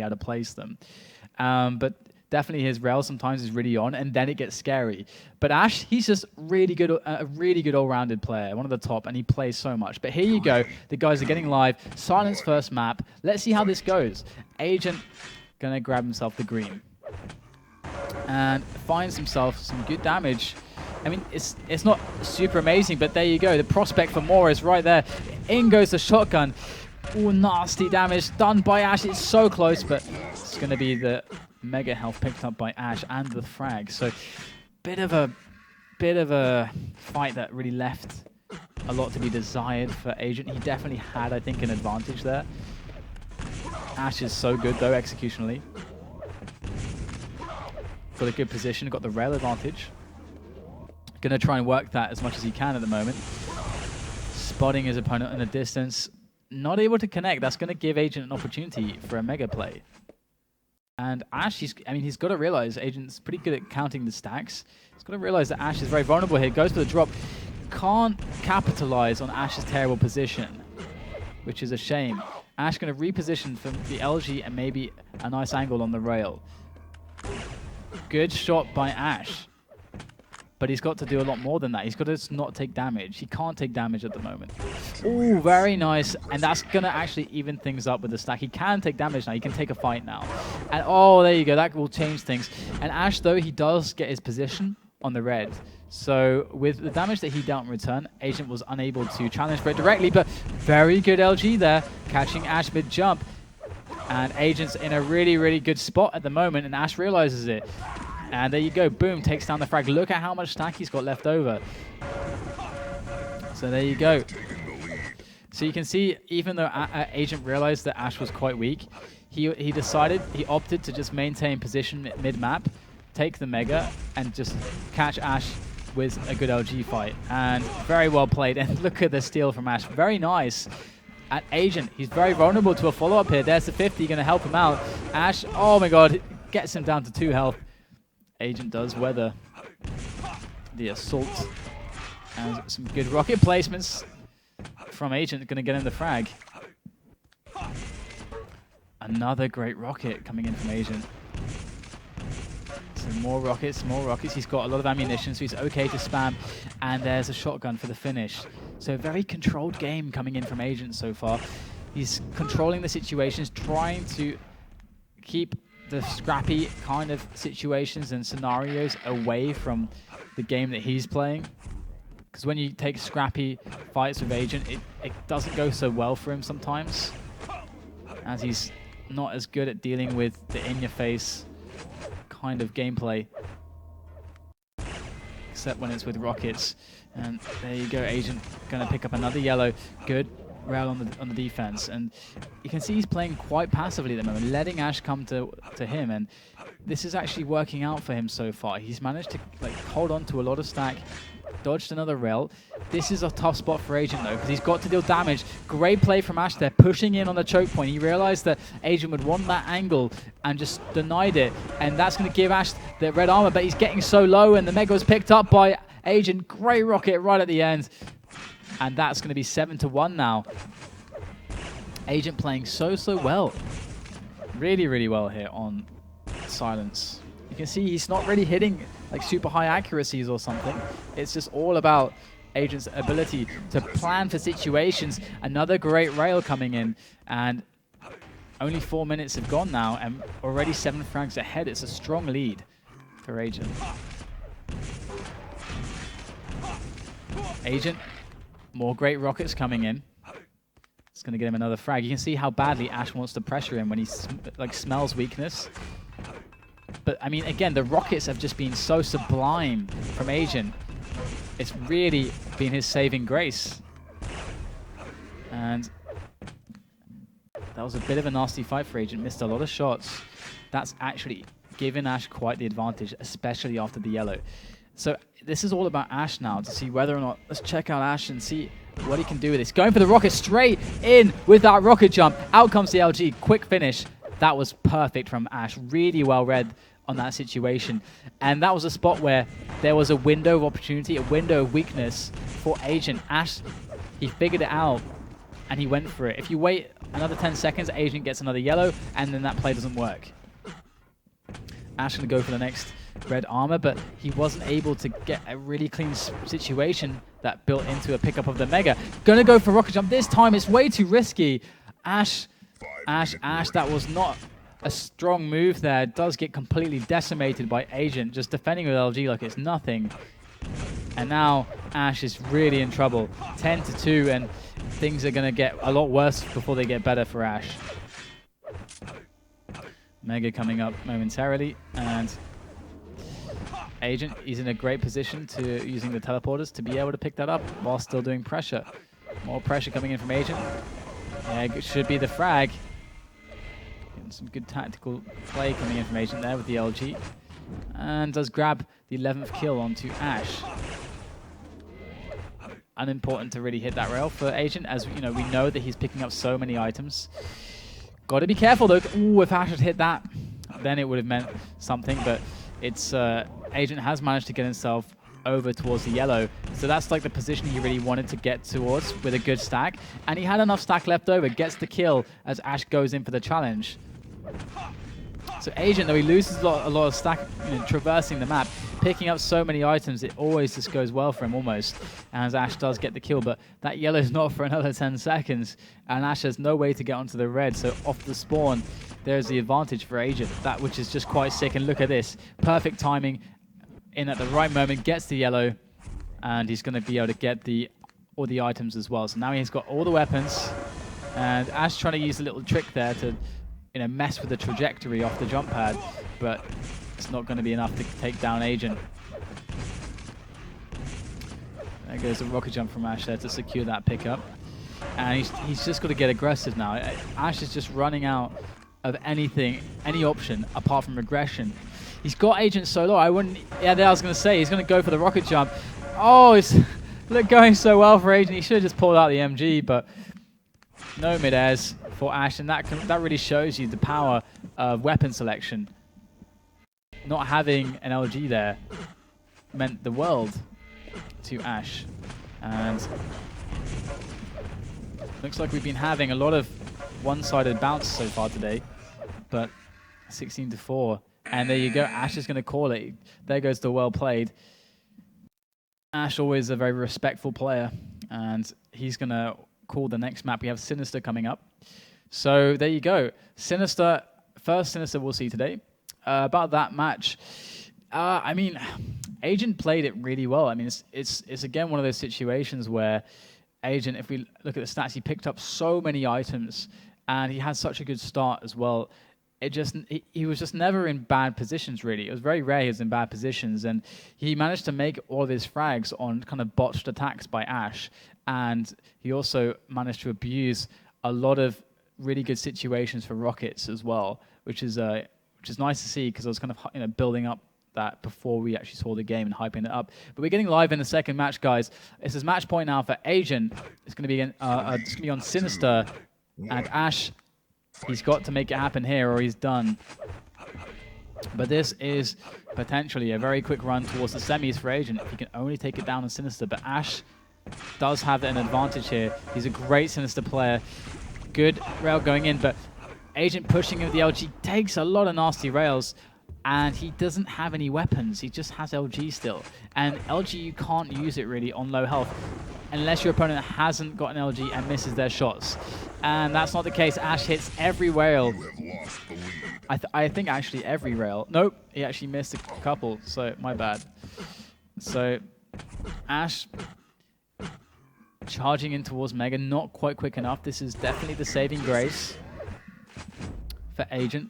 able to place them. But definitely his rail sometimes is really on, and then it gets scary. But Ash, he's just really good, a really good all-rounded player, one of the top, and he plays so much. But here you go, the guys are getting live. Silence first map. Let's see how this goes. Agent gonna grab himself the green and finds himself some good damage. I mean, it's not super amazing, but there you go. The prospect for more is right there. In goes the shotgun. Ooh, nasty damage done by Ash. It's so close, but it's going to be the mega health picked up by Ash and the frag. So bit of a fight that really left a lot to be desired for Agent. He definitely had, I think, an advantage there. Ash is so good, though, executionally. Got a good position, got the rail advantage. Going to try and work that as much as he can at the moment. Spotting his opponent in the distance. Not able to connect. That's going to give Agent an opportunity for a mega play. And Ash, he's got to realize Agent's pretty good at counting the stacks. He's got to realize that Ash is very vulnerable here. Goes for the drop. Can't capitalize on Ash's terrible position, which is a shame. Ash going to reposition from the LG and maybe a nice angle on the rail. Good shot by Ash. But he's got to do a lot more than that. He's got to not take damage. He can't take damage at the moment. Ooh, very nice. And that's going to actually even things up with the stack. He can take damage now. He can take a fight now. And oh, there you go. That will change things. And Ash, though, he does get his position on the red. So with the damage that he dealt in return, Agent was unable to challenge for it directly. But very good LG there, catching Ash mid-jump. And Agent's in a really, really good spot at the moment. And Ash realizes it. And there you go, boom, takes down the frag. Look at how much stack he's got left over. So there you go. So you can see, even though Agent realized that Ash was quite weak, he opted to just maintain position mid-map, take the mega, and just catch Ash with a good LG fight. And very well played. And look at the steal from Ash. Very nice. At Agent, he's very vulnerable to a follow-up here. There's the 50, going to help him out. Ash, oh my god, gets him down to 2 health. Agent does weather the assault. And some good rocket placements from Agent, going to get in the frag. Another great rocket coming in from Agent. So more rockets, more rockets. He's got a lot of ammunition, so he's okay to spam. And there's a shotgun for the finish. So a very controlled game coming in from Agent so far. He's controlling the situations, trying to keep the scrappy kind of situations and scenarios away from the game that he's playing. Because when you take scrappy fights with Agent, it doesn't go so well for him sometimes, as he's not as good at dealing with the in-your-face kind of gameplay, except when it's with rockets. And there you go, Agent going to pick up another yellow. Good rail on the defense, and you can see he's playing quite passively at the moment, letting Ash come to him, and this is actually working out for him so far. He's managed to hold on to a lot of stack, dodged another rail. This is a tough spot for Agent though, because he's got to deal damage. Great play from Ash there, pushing in on the choke point. He realized that Agent would want that angle and just denied it, and that's going to give Ash the red armor, but he's getting so low, and the mega was picked up by Agent. Great rocket right at the end. And that's going to be 7-1 now. Agent playing so well. Really, really well here on Silence. You can see he's not really hitting like super high accuracies or something. It's just all about Agent's ability to plan for situations. Another great rail coming in. And only 4 minutes have gone now. And already 7 frags ahead. It's a strong lead for Agent. Agent. More great rockets coming in. It's going to get him another frag. You can see how badly Ash wants to pressure him when he smells weakness. But I mean, again, the rockets have just been so sublime from Agent. It's really been his saving grace. And that was a bit of a nasty fight for Agent. Missed a lot of shots. That's actually given Ash quite the advantage, especially after the yellow. So this is all about Ash now, to see whether or not... Let's check out Ash and see what he can do with this. Going for the rocket straight in with that rocket jump. Out comes the LG. Quick finish. That was perfect from Ash. Really well read on that situation. And that was a spot where there was a window of opportunity, a window of weakness for Agent. Ash, he figured it out and he went for it. If you wait Another 10 seconds, Agent gets another yellow, and then that play doesn't work. Ash going to go for the next red armor, but he wasn't able to get a really clean situation that built into a pickup of the Mega. Going to go for Rocket Jump. This time it's way too risky. Ash, that was not a strong move there. It does get completely decimated by Agent, just defending with LG like it's nothing. And now Ash is really in trouble. 10-2, and things are going to get a lot worse before they get better for Ash. Mega coming up momentarily, and Agent, he's in a great position to using the teleporters to be able to pick that up while still doing pressure. More pressure coming in from Agent. Yeah, it should be the frag. Getting some good tactical play coming in from Agent there with the LG. And does grab the 11th kill onto Ash. Unimportant to really hit that rail for Agent, as you know, we know that he's picking up so many items. Got to be careful though. Ooh, if Ash had hit that, then it would have meant something. But it's Agent has managed to get himself over towards the yellow, so that's like the position he really wanted to get towards with a good stack, and he had enough stack left over. Gets the kill as Ash goes in for the challenge. So Agent, though he loses a lot of stack, traversing the map, picking up so many items, it always just goes well for him almost, as Ash does get the kill. But that yellow is not for another 10 seconds, and Ash has no way to get onto the red, so off the spawn, there's the advantage for Agent, that which is just quite sick. And look at this, perfect timing, in at the right moment, gets the yellow, and he's going to be able to get all the items as well. So now he's got all the weapons, and Ash trying to use a little trick there to mess with the trajectory off the jump pad, but it's not going to be enough to take down Agent. There goes the rocket jump from Ash there to secure that pickup, and he's just got to get aggressive now. Ash is just running out of anything, any option apart from aggression. He's got Agent so low. I was going to say he's going to go for the rocket jump. Oh, it's going so well for Agent. He should have just pulled out the MG, but no mid-airs for Ash, and that really shows you the power of weapon selection. Not having an LG there meant the world to Ash, and looks like we've been having a lot of one-sided bounce so far today, but 16-4, and there you go. Ash is going to call it. There goes the well played. Ash always a very respectful player, and he's going to call the next map. We have Sinister coming up. So there you go. Sinister, first Sinister we'll see today. About that match, I mean, Agent played it really well. I mean, it's again one of those situations where Agent, if we look at the stats, he picked up so many items, and he had such a good start as well. He was just never in bad positions, really. It was very rare he was in bad positions, and he managed to make all of his frags on kind of botched attacks by Ash, and he also managed to abuse a lot of really good situations for rockets as well, which is nice to see, because I was kind of building up that before we actually saw the game and hyping it up. But we're getting live in the second match, guys. This is match point now for Agent. It's going to be on Sinister, and Ash. He's got to make it happen here, or he's done. But this is potentially a very quick run towards the semis for Agent if he can only take it down on Sinister. But Ash does have an advantage here. He's a great Sinister player. Good rail going in, but Agent pushing with the LG takes a lot of nasty rails, and he doesn't have any weapons. He just has LG still. And LG, you can't use it really on low health unless your opponent hasn't got an LG and misses their shots. And that's not the case. Ash hits every rail. I think actually every rail. Nope, he actually missed a couple, so my bad. So Ash charging in towards Mega, not quite quick enough. This is definitely the saving grace for Agent,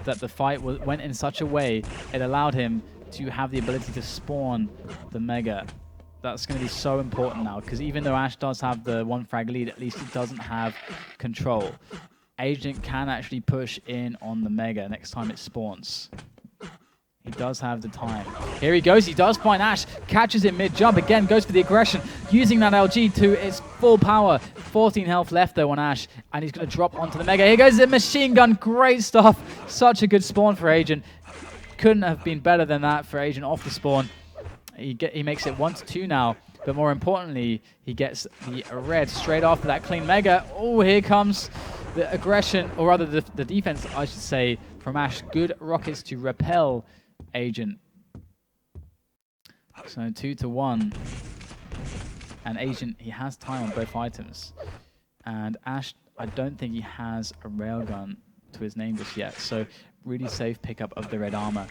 that the fight went in such a way it allowed him to have the ability to spawn the Mega. That's going to be so important now, because even though Ash does have the one frag lead, at least he doesn't have control. Agent can actually push in on the Mega next time it spawns. He does have the time. Here he goes. He does find Ash. Catches it mid-jump. Again, goes for the aggression. Using that LG to its full power. 14 health left, though, on Ash. And he's going to drop onto the Mega. Here goes the machine gun. Great stuff. Such a good spawn for Agent. Couldn't have been better than that for Agent off the spawn. He makes it 1-2 now but more importantly, he gets the red straight after that clean mega. Oh, here comes the aggression, or rather the defense, I should say, from Ash. Good rockets to repel Agent. So 2-1. And Agent, he has time on both items. And Ash, I don't think he has a railgun to his name just yet. So really safe pickup of the red armor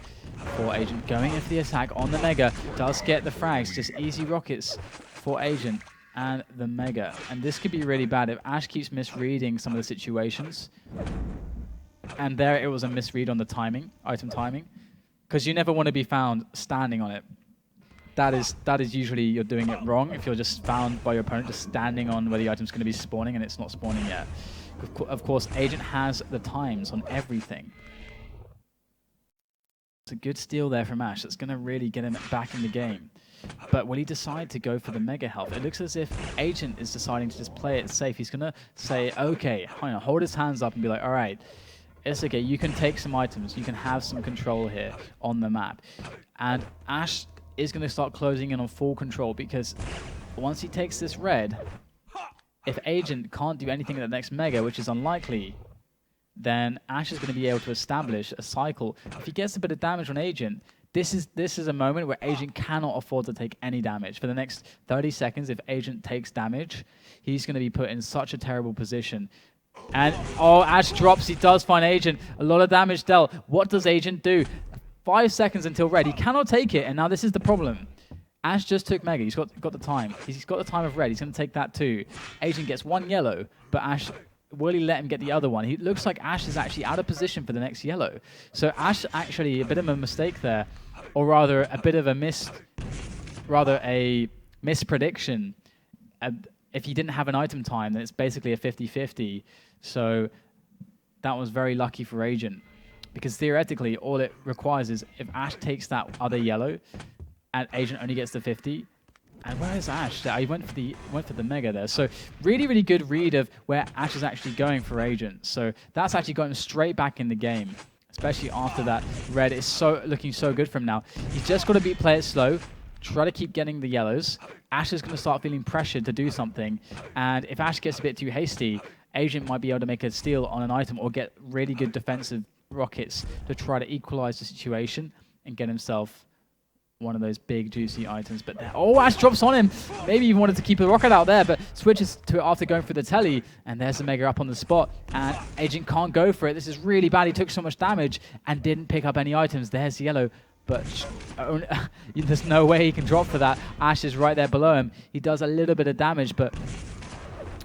for Agent. Going into the attack on the mega. Does get the frags. Just easy rockets for Agent and the mega. And this could be really bad if Ash keeps misreading some of the situations. And there it was a misread on the timing, item timing. Because you never want to be found standing on it. That is usually you're doing it wrong if you're just found by your opponent just standing on where the item's going to be spawning and it's not spawning yet. Of course, Agent has the times on everything. It's a good steal there from Ash. That's going to really get him back in the game. But will he decide to go for the mega health? It looks as if Agent is deciding to just play it safe. He's going to say, okay, hold his hands up and be like, all right, it's okay. You can take some items. You can have some control here on the map. And Ash is going to start closing in on full control, because once he takes this red, if Agent can't do anything at the next mega, which is unlikely, then Ash is going to be able to establish a cycle. If he gets a bit of damage on Agent, this is a moment where Agent cannot afford to take any damage. For the next 30 seconds, if Agent takes damage, he's going to be put in such a terrible position. And, oh, Ash drops. He does find Agent. A lot of damage dealt. What does Agent do? 5 seconds until red. He cannot take it, and now this is the problem. Ash just took mega. He's got the time. He's got the time of red. He's going to take that too. Agent gets one yellow, but Ash, will he let him get the other one? It looks like Ash is actually out of position for the next yellow. So Ash actually a bit of a mistake there, or rather a bit of a misprediction. If he didn't have an item time, then it's basically a 50-50. So that was very lucky for Agent. Because theoretically, all it requires is if Ash takes that other yellow, and Agent only gets the 50. And where is Ash? He went for the mega there. So really, really good read of where Ash is actually going for Agent. So that's actually got him straight back in the game, especially after that red is looking so good for him now. He's just got to play it slow, try to keep getting the yellows. Ash is going to start feeling pressured to do something. And if Ash gets a bit too hasty, Agent might be able to make a steal on an item or get really good defensive rockets to try to equalize the situation and get himself one of those big juicy items. But oh, Ash drops on him. Maybe he wanted to keep a rocket out there, but switches to it after going for the telly, and there's the mega up on the spot, and Agent can't go for it. This is really bad. He took so much damage and didn't pick up any items. There's the yellow, but there's no way he can drop for that. Ash is right there below him. He does a little bit of damage, but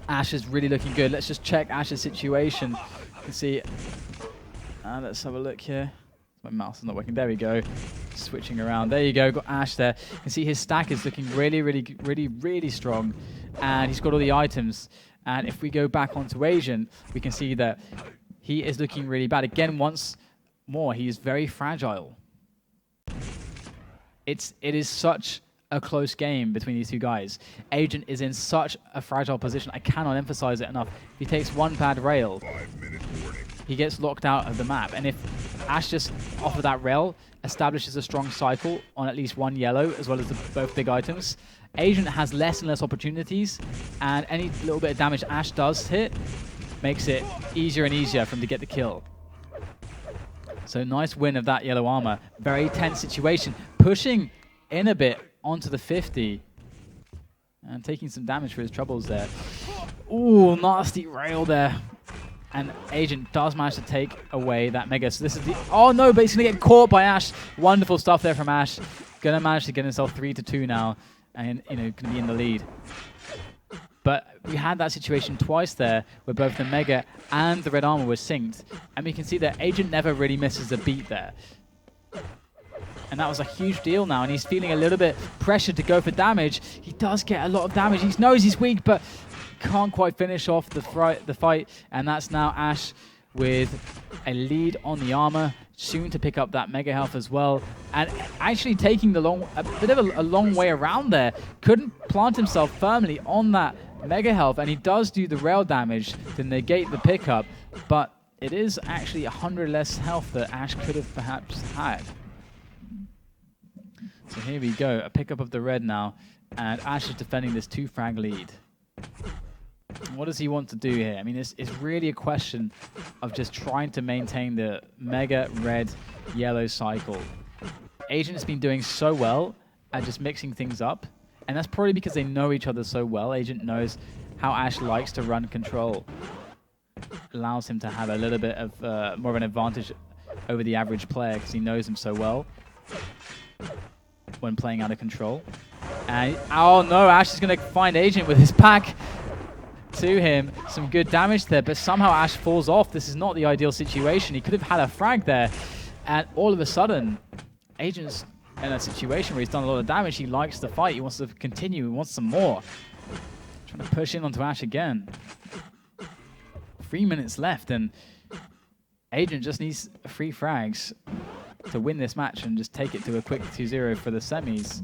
Ash is really looking good. Let's just check Ash's situation. You can see. Let's have a look here. My mouse is not working. There we go. Switching around. There you go. Got Ash there. You can see his stack is looking really, really, really, really strong. And he's got all the items. And if we go back onto Agent, we can see that he is looking really bad. Again, once more, he is very fragile. It is such a close game between these two guys. Agent is in such a fragile position. I cannot emphasize it enough. If he takes one bad rail, he gets locked out of the map. And if Ash just, off of that rail, establishes a strong cycle on at least one yellow, as well as both big items, Agent has less and less opportunities, and any little bit of damage Ash does hit makes it easier and easier for him to get the kill. So nice win of that yellow armor. Very tense situation. Pushing in a bit onto the 50. And taking some damage for his troubles there. Ooh, nasty rail there. And Agent does manage to take away that mega. So this is the... Oh no, but he's going to get caught by Ash. Wonderful stuff there from Ash. Going to manage to get himself 3-2 now. And, going to be in the lead. But we had that situation twice there where both the mega and the red armor were synced. And we can see that Agent never really misses a beat there. And that was a huge deal now. And he's feeling a little bit pressured to go for damage. He does get a lot of damage. He knows he's weak, but can't quite finish off the fight. And that's now Ash with a lead on the armor. Soon to pick up that mega health as well. And actually taking a bit of a long way around there. Couldn't plant himself firmly on that mega health. And he does do the rail damage to negate the pickup. But it is actually 100 less health that Ash could have perhaps had. So here we go, a pickup of the red now. And Ash is defending this 2-frag lead. What does he want to do here? I mean, it's really a question of just trying to maintain the mega red-yellow cycle. Agent has been doing so well at just mixing things up, and that's probably because they know each other so well. Agent knows how Ash likes to run control. Allows him to have a little bit of more of an advantage over the average player because he knows him so well when playing out of control. And oh no, Ash is going to find Agent with his pack to him. Some good damage there, but somehow Ash falls off. This is not the ideal situation. He could have had a frag there, and all of a sudden, Agent's in a situation where he's done a lot of damage. He likes the fight. He wants to continue. He wants some more. Trying to push in onto Ash again. 3 minutes left, and Agent just needs 3 frags to win this match and just take it to a quick 2-0 for the semis.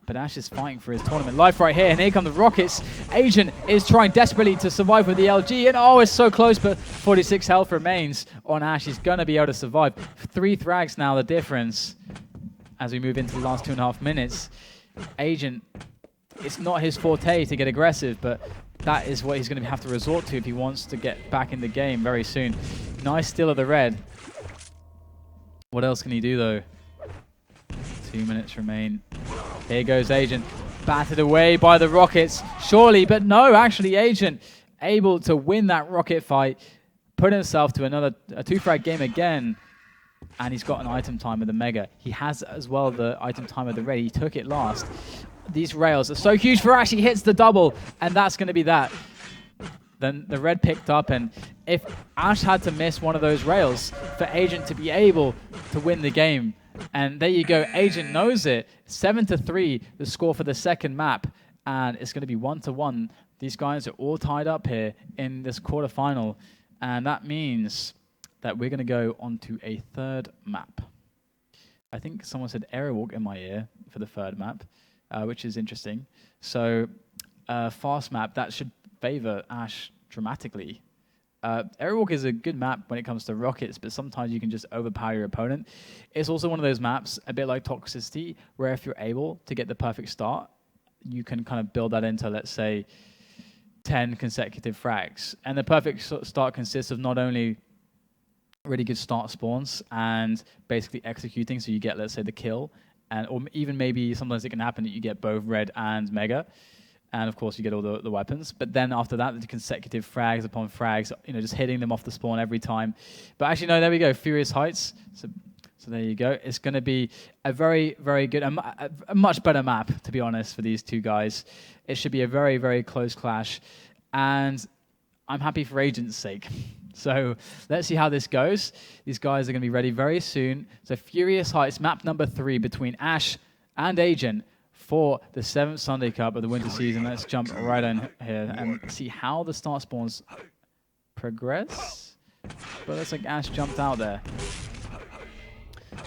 But Ash is fighting for his tournament life right here, and here come the Rockets. Agent is trying desperately to survive with the LG, and oh, it's so close, but 46 health remains on Ash. He's going to be able to survive. 3 frags now, the difference, as we move into the last 2.5 minutes. Agent, it's not his forte to get aggressive, but that is what he's going to have to resort to if he wants to get back in the game very soon. Nice steal of the red. What else can he do, though? 2 minutes remain. Here goes Agent. Battered away by the Rockets, surely, but no, actually Agent able to win that Rocket fight, put himself to another 2-frag game again, and he's got an item time of the Mega. He has as well the item time of the Red. He took it last. These rails are so huge for Ash. He hits the double, and that's going to be that. Then the Red picked up, and if Ash had to miss one of those rails for Agent to be able to win the game, and there you go, Agent knows it. 7-3, the score for the second map, and it's going to be 1-1. These guys are all tied up here in this quarterfinal, and that means that we're going to go on to a third map. I think someone said Airwalk in my ear for the third map, which is interesting. So, fast map, that should favor Ash dramatically. Airwalk is a good map when it comes to Rockets, but sometimes you can just overpower your opponent. It's also one of those maps, a bit like Toxicity, where if you're able to get the perfect start, you can kind of build that into, let's say, 10 consecutive frags. And the perfect start consists of not only really good start spawns and basically executing, so you get, let's say, the kill, and or even maybe sometimes it can happen that you get both red and mega. And of course, you get all the weapons. But then after that, the consecutive frags upon frags, just hitting them off the spawn every time. But actually, no, there we go. Furious Heights. So there you go. It's going to be a very, very good, a much better map, to be honest, for these two guys. It should be a very, very close clash. And I'm happy for Agent's sake. So let's see how this goes. These guys are going to be ready very soon. So Furious Heights, map number 3 between Ash and Agent for the 7th Sunday Cup of the winter season. Let's jump right in here and see how the start spawns progress. But it looks like Ash jumped out there.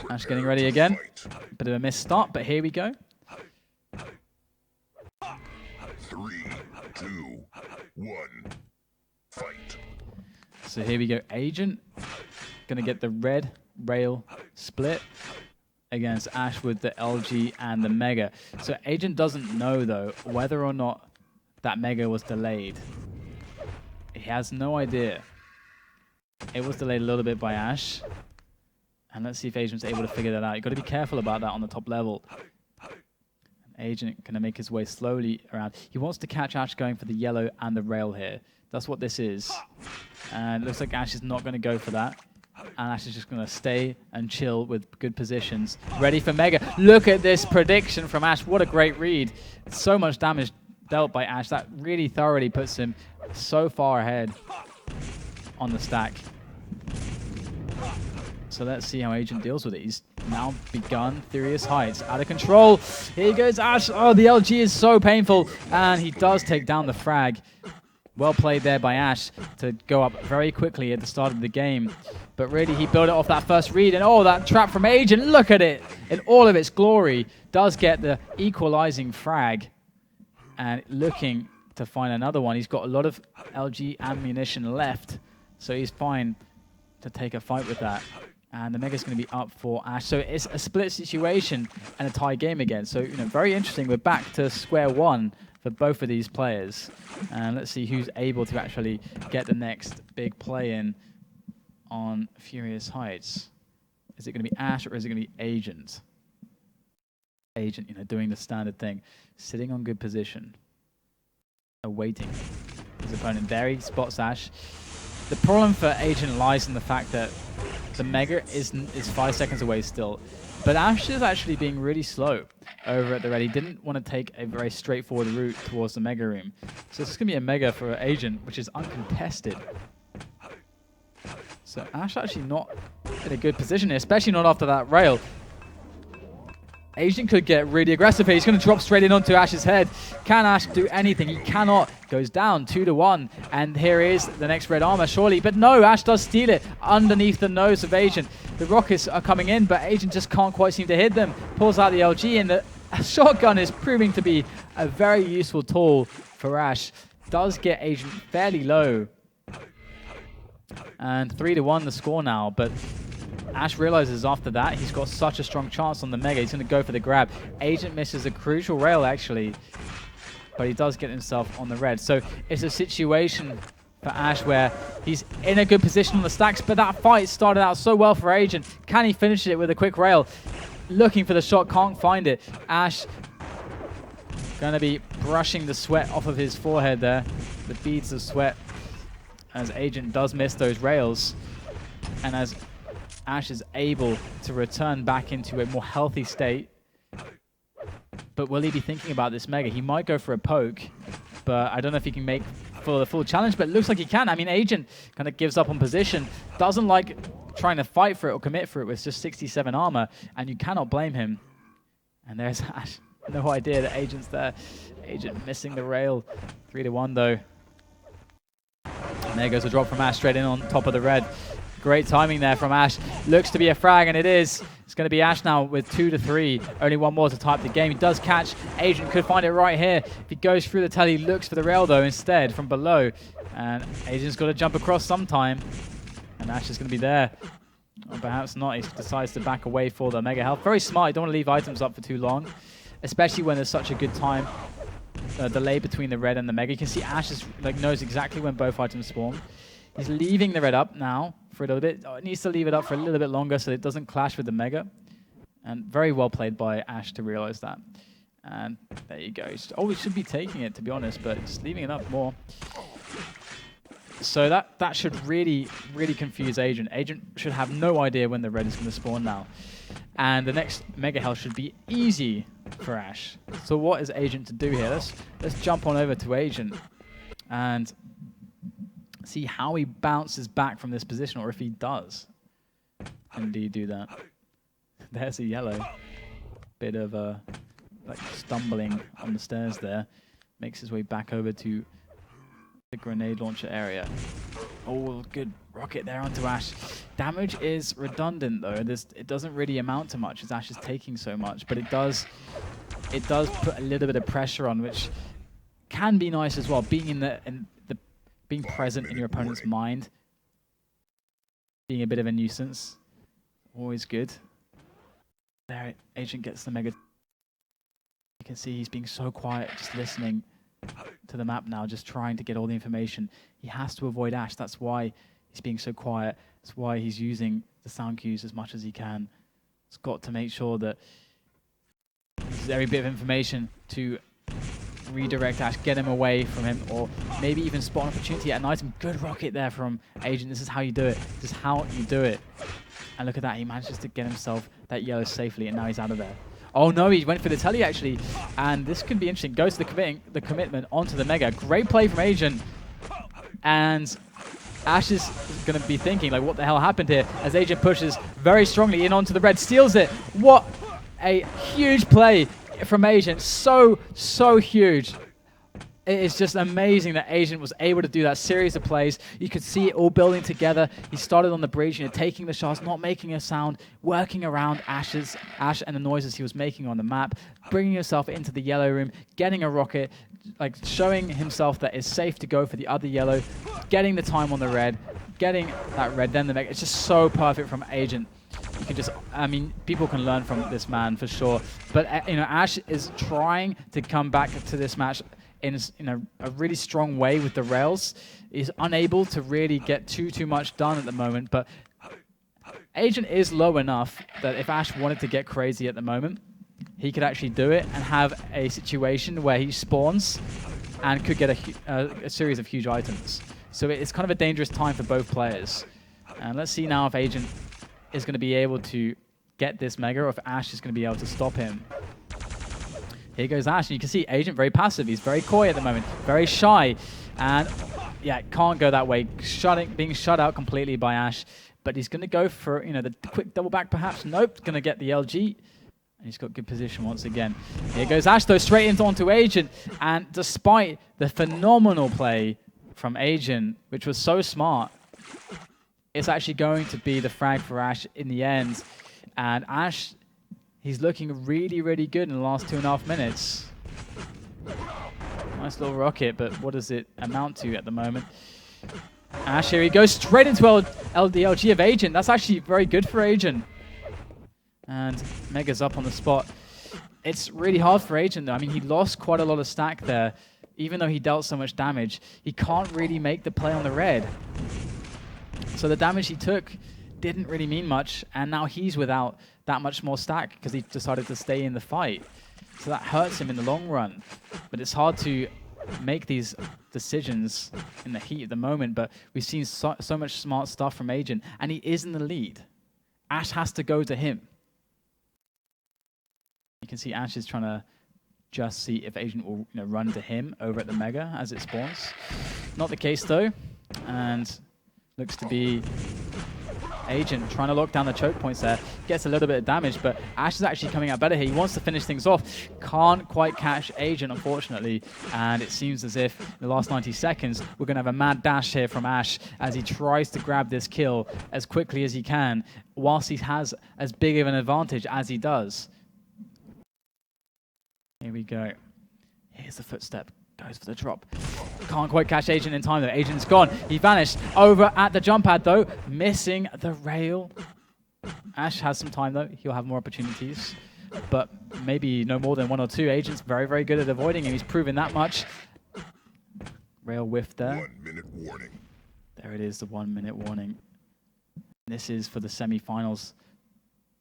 Ash getting ready again. Bit of a missed start, but here we go. 3, 2, 1, fight. So here we go. Agent gonna get the red rail split against Ash with the LG and the Mega. So Agent doesn't know, though, whether or not that Mega was delayed. He has no idea. It was delayed a little bit by Ash. And let's see if Agent's able to figure that out. You've got to be careful about that on the top level. Agent going to make his way slowly around. He wants to catch Ash going for the yellow and the rail here. That's what this is. And it looks like Ash is not going to go for that. And Ash is just going to stay and chill with good positions. Ready for Mega. Look at this prediction from Ash. What a great read. So much damage dealt by Ash. That really thoroughly puts him so far ahead on the stack. So let's see how Agent deals with it. He's now begun Furious Heights. Out of control. Here goes Ash. Oh, the LG is so painful. And he does take down the frag. Well played there by Ash to go up very quickly at the start of the game. But really, he built it off that first read. And oh, that trap from Agent. Look at it. In all of its glory. Does get the equalizing frag. And looking to find another one. He's got a lot of LG ammunition left. So he's fine to take a fight with that. And the Mega's going to be up for Ash. So it's a split situation and a tie game again. So, very interesting. We're back to square one for both of these players. And let's see who's able to actually get the next big play in on Furious Heights. Is it going to be Ash or is it going to be Agent? Agent, doing the standard thing. Sitting on good position. Awaiting his opponent. There he spots Ash. The problem for Agent lies in the fact that the Mega is 5 seconds away still. But Ash is actually being really slow over at the red. He didn't want to take a very straightforward route towards the Mega Room. So this is going to be a Mega for Agent, which is uncontested. So Ash actually not in a good position here, especially not after that rail. Agent could get really aggressive here. He's going to drop straight in onto Ash's head. Can Ash do anything? He cannot. Goes down 2-1. And here is the next red armor, surely. But no, Ash does steal it underneath the nose of Agent. The rockets are coming in, but Agent just can't quite seem to hit them. Pulls out the LG, and the shotgun is proving to be a very useful tool for Ash. Does get Agent fairly low. And 3-1 the score now, but Ash realizes after that he's got such a strong chance on the Mega. He's going to go for the grab. Agent misses a crucial rail, actually, but he does get himself on the red. So it's a situation for Ash where he's in a good position on the stacks, but that fight started out so well for Agent. Can he finish it with a quick rail? Looking for the shot, can't find it. Ash going to be brushing the sweat off of his forehead there, the beads of sweat, as Agent does miss those rails. And as Ash is able to return back into a more healthy state. But will he be thinking about this Mega? He might go for a poke, but I don't know if he can make for the full challenge, but it looks like he can. I mean, Agent kind of gives up on position, doesn't like trying to fight for it or commit for it with just 67 armor, and you cannot blame him. And there's Ash. No idea that Agent's there. Agent missing the rail. 3-1 though. And there goes a drop from Ash straight in on top of the red. Great timing there from Ash. Looks to be a frag, and it is. It's going to be Ash now with 2-3. Only one more to type the game. He does catch. Agent could find it right here. If he goes through the telly, looks for the rail, though, instead from below. And Agent's got to jump across sometime. And Ash is going to be there. Or perhaps not. He decides to back away for the Mega Health. Very smart. You don't want to leave items up for too long, especially when there's such a good time delay between the red and the Mega. You can see Ash is, knows exactly when both items spawn. He's leaving the red up now for a little bit. Oh, it needs to leave it up for a little bit longer so it doesn't clash with the Mega. And very well played by Ash to realize that. And there you go. We should be taking it, to be honest, but just leaving it up more. So that should really, really confuse Agent. Agent should have no idea when the red is going to spawn now. And the next Mega Health should be easy for Ash. So what is Agent to do here? Let's jump on over to Agent and see how he bounces back from this position, or if he does indeed do that. There's a yellow. Bit of stumbling on the stairs there. Makes his way back over to the grenade launcher area. Oh, good rocket there onto Ash. Damage is redundant though. It doesn't really amount to much as Ash is taking so much, but it does put a little bit of pressure on, which can be nice as well. Being present in your opponent's mind, being a bit of a nuisance, always good. There, Agent gets the Mega. You can see he's being so quiet, just listening to the map now, just trying to get all the information. He has to avoid Ash. That's why he's being so quiet. That's why he's using the sound cues as much as he can. He's got to make sure that uses every bit of information to redirect Ash, get him away from him, or maybe even spot an opportunity at an item. Good rocket there from Agent. This is how you do it. This is how you do it. And look at that. He manages to get himself that yellow safely, and now he's out of there. Oh no, he went for the telly actually. And this could be interesting. Goes to the commitment onto the Mega. Great play from Agent. And Ash is going to be thinking, what the hell happened here? As Agent pushes very strongly in onto the red, steals it. What a huge play from Agent. So huge. It is just amazing that Agent was able to do that series of plays. You could see it all building together. He started on the bridge, taking the shots, not making a sound, working around Ash and the noises he was making on the map, bringing himself into the yellow room, getting a rocket, showing himself that it's safe to go for the other yellow, getting the time on the red, getting that red, then the Mega. It's just so perfect from Agent. You can just, I mean, people can learn from this man for sure. But you know, Ash is trying to come back to this match in a really strong way with the rails. He's unable to really get too much done at the moment, but Agent is low enough that if Ash wanted to get crazy at the moment, he could actually do it and have a situation where he spawns and could get a series of huge items. So it's kind of a dangerous time for both players. And let's see now if Agent is going to be able to get this Mega, or if Ash is going to be able to stop him. Here goes Ash, and you can see Agent very passive. He's very coy at the moment, very shy. And yeah, can't go that way. Being shut out completely by Ash. But he's going to go for, you know, the quick double back perhaps. Nope, going to get the LG. And he's got good position once again. Here goes Ash, though, straight into onto Agent. And despite the phenomenal play from Agent, which was so smart, it's actually going to be the frag for Ash in the end. And Ash, he's looking really, really good in the last 2.5 minutes. Nice little rocket, but what does it amount to at the moment? Ash, here he goes straight into LDLG of Agent. That's actually very good for Agent. And Mega's up on the spot. It's really hard for Agent, though. I mean, he lost quite a lot of stack there. Even though he dealt so much damage, he can't really make the play on the red. So the damage he took didn't really mean much, and now he's without that much more stack because he decided to stay in the fight. So that hurts him in the long run. But it's hard to make these decisions in the heat of the moment, but we've seen so much smart stuff from Agent, and he is in the lead. Ash has to go to him. You can see Ash is trying to just see if Agent will, you know, run to him over at the Mega as it spawns. Not the case though, and looks to be Agent trying to lock down the choke points there. Gets a little bit of damage, but Ash is actually coming out better here. He wants to finish things off. Can't quite catch Agent, unfortunately. And it seems as if in the last 90 seconds, we're going to have a mad dash here from Ash as he tries to grab this kill as quickly as he can, whilst he has as big of an advantage as he does. Here we go. Here's the footstep. Goes for the drop. Can't quite catch Agent in time though. Agent's gone. He vanished over at the jump pad though, missing the rail. Ash has some time though. He'll have more opportunities, but maybe no more than 1 or 2. Agent's very, very good at avoiding him. He's proven that much. Rail whiff there. 1 minute warning. There it is, the 1 minute warning. This is for the semi-finals.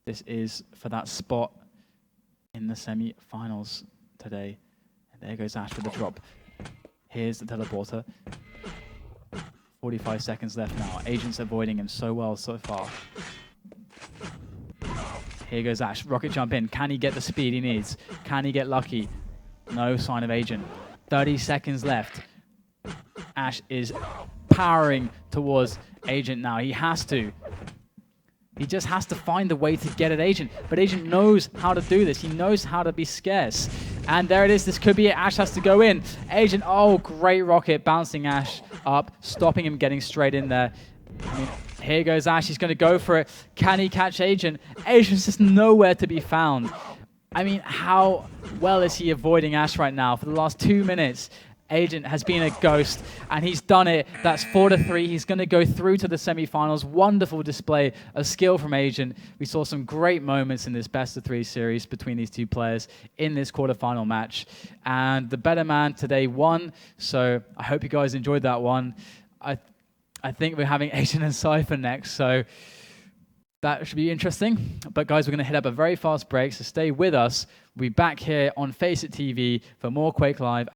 This is for that spot in the semi-finals today. There goes Ash with the drop. Here's the teleporter. 45 seconds left now. Agent's avoiding him so well so far. Here goes Ash. Rocket jump in. Can he get the speed he needs? Can he get lucky? No sign of Agent. 30 seconds left. Ash is powering towards Agent now. He has to. He just has to find a way to get at Agent. But Agent knows how to do this. He knows how to be scarce. And there it is. This could be it. Ash has to go in. Agent, oh, great rocket. Bouncing Ash up, stopping him getting straight in there. I mean, here goes Ash. He's going to go for it. Can he catch Agent? Agent's just nowhere to be found. I mean, how well is he avoiding Ash right now? For the last 2 minutes, Agent has been a ghost, and he's done it. That's 4-3. He's going to go through to the semi-finals. Wonderful display of skill from Agent. We saw some great moments in this best-of-3 series between these two players in this quarterfinal match. And the better man today won, so I hope you guys enjoyed that one. I think we're having Agent and Cypher next, so that should be interesting. But guys, we're going to hit up a very fast break, so stay with us. We'll be back here on FACEIT TV for more Quake Live.